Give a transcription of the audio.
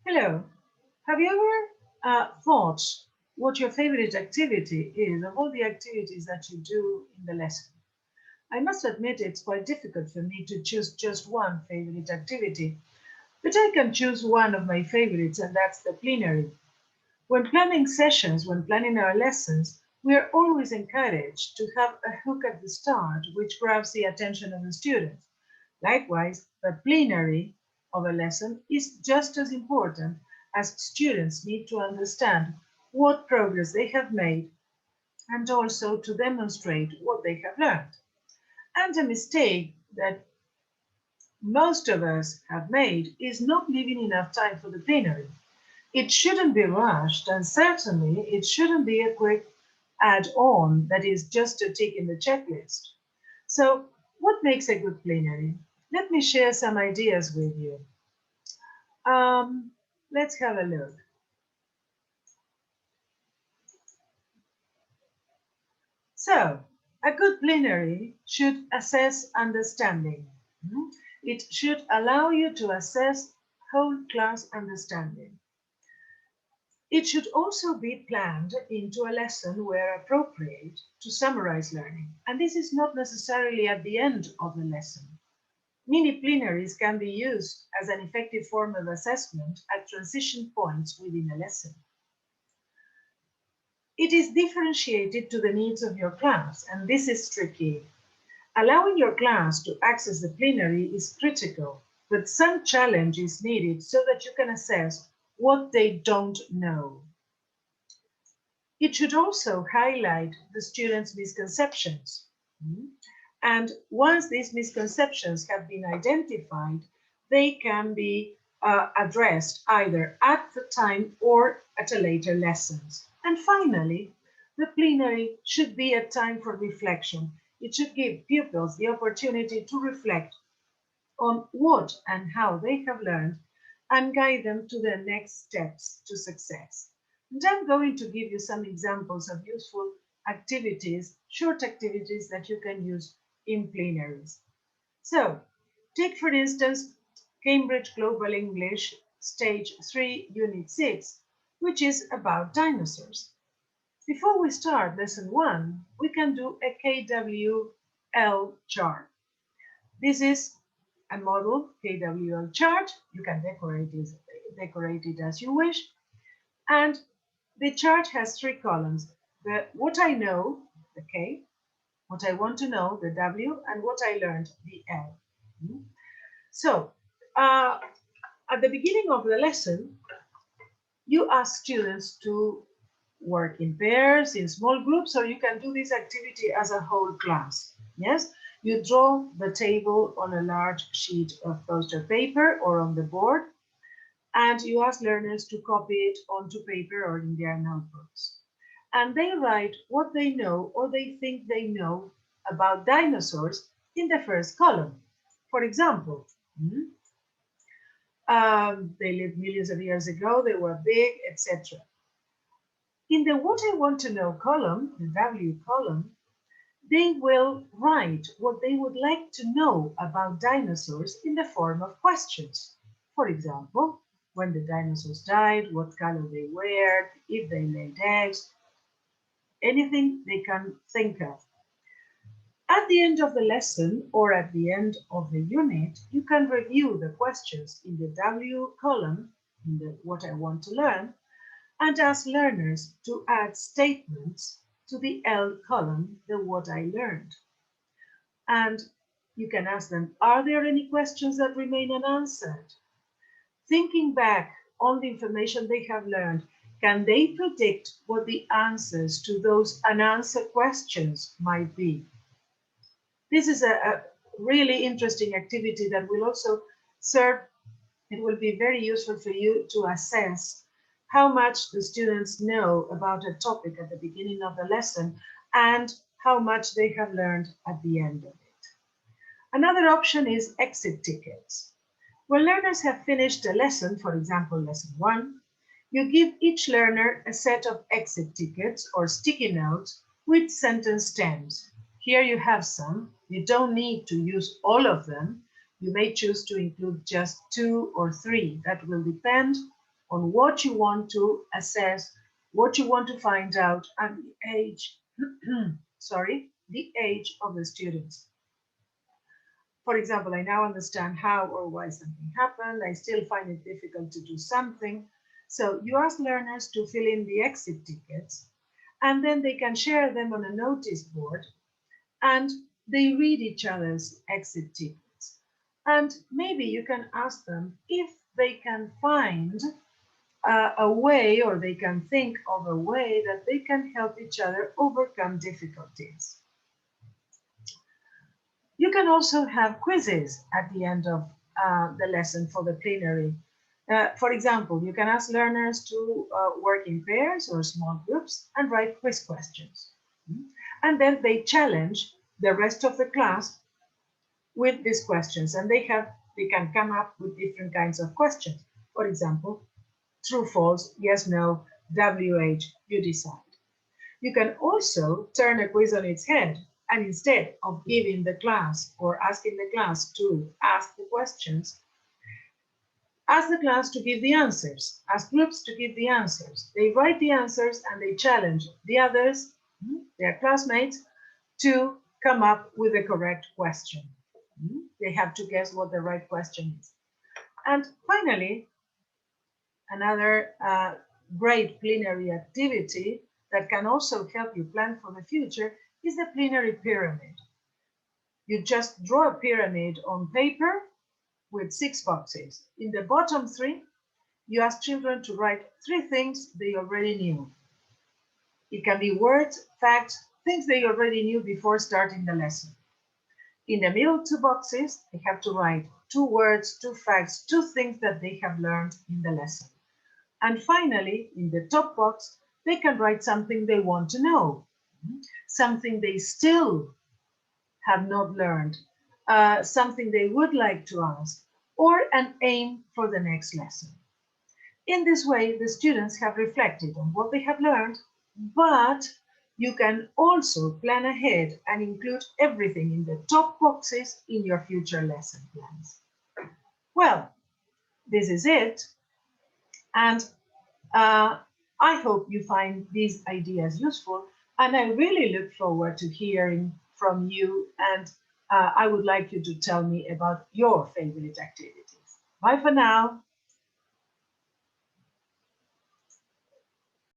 Hello. Have you ever thought what your favorite activity is of all the activities that you do in the lesson? I must admit it's quite difficult for me to choose just one favorite activity, but I can choose one of my favorites, and that's the plenary. When planning our lessons, we are always encouraged to have a hook at the start which grabs the attention of the students. Likewise, the plenary of a lesson is just as important as students need to understand what progress they have made and also to demonstrate what they have learned. And a mistake that most of us have made is not leaving enough time for the plenary. It shouldn't be rushed, and certainly it shouldn't be a quick add on that is just a tick in the checklist. So, what makes a good plenary? Let me share some ideas with you. Um, let's have a look. So, a good plenary should assess understanding. It should allow you to assess whole class understanding. It should also be planned into a lesson where appropriate to summarize learning. And this is not necessarily at the end of the lesson. Mini plenaries can be used as an effective form of assessment at transition points within a lesson. It is differentiated to the needs of your class, and this is tricky. Allowing your class to access the plenary is critical, but some challenge is needed so that you can assess what they don't know. It should also highlight the students' misconceptions. And once these misconceptions have been identified, they can be addressed either at the time or at a later lessons. And finally, the plenary should be a time for reflection. It should give pupils the opportunity to reflect on what and how they have learned and guide them to their next steps to success. And I'm going to give you some examples of useful activities, short activities that you can use in plenaries. So, take for instance Cambridge Global English Stage 3 Unit 6, which is about dinosaurs. Before we start lesson 1, we can do a KWL chart. This is a model KWL chart. You can decorate it as you wish. And the chart has three columns. The what I know, the K, what I want to know, the W, and what I learned, the L. So uh, at the beginning of the lesson, you ask students to work in pairs, in small groups, or you can do this activity as a whole class. Yes, you draw the table on a large sheet of poster paper or on the board, and you ask learners to copy it onto paper or in their notebooks. And they write what they know or they think they know about dinosaurs in the first column. For example, they lived millions of years ago, they were big, etc. In the what I want to know column, the W column, they will write what they would like to know about dinosaurs in the form of questions. For example, when the dinosaurs died, what color they were, if they laid eggs, anything they can think of. At the end of the lesson or at the end of the unit, you can review the questions in the W column, in the what I want to learn, and ask learners to add statements to the L column, the what I learned. And you can ask them, are there any questions that remain unanswered? Thinking back on the information they have learned, can they predict what the answers to those unanswered questions might be? This is a really interesting activity that will also serve, it will be very useful for you to assess how much the students know about a topic at the beginning of the lesson and how much they have learned at the end of it. Another option is exit tickets. When learners have finished a lesson, for example, lesson 1, you give each learner a set of exit tickets or sticky notes with sentence stems. Here you have some. You don't need to use all of them. You may choose to include just 2 or 3. That will depend on what you want to assess, what you want to find out, and the age, the age of the students. For example, I now understand how or why something happened. I still find it difficult to do something. So you ask learners to fill in the exit tickets, and then they can share them on a notice board, and they read each other's exit tickets. And maybe you can ask them if they can find a way, or they can think of a way that they can help each other overcome difficulties. You can also have quizzes at the end of the lesson for the plenary. For example, you can ask learners to work in pairs or small groups and write quiz questions. And then they challenge the rest of the class with these questions, and they can come up with different kinds of questions. For example, true, false, yes, no, WH, you decide. You can also turn a quiz on its head, and instead of giving the class or asking the class to ask the questions, ask the class to give the answers, ask groups to give the answers. They write the answers and they challenge the others, their classmates, to come up with the correct question. They have to guess what the right question is. And finally, another great plenary activity that can also help you plan for the future is the plenary pyramid. You just draw a pyramid on paper with 6 boxes. In the bottom 3, you ask children to write 3 things they already knew. It can be words, facts, things they already knew before starting the lesson. In the middle 2 boxes, they have to write 2 words, 2 facts, 2 things that they have learned in the lesson. And finally, in the top box, they can write something they want to know, something they still have not learned, something they would like to ask, or an aim for the next lesson. In this way, the students have reflected on what they have learned, but you can also plan ahead and include everything in the top boxes in your future lesson plans. Well, this is it. And I hope you find these ideas useful, and I really look forward to hearing from you, and I would like you to tell me about your favorite activities. Bye for now.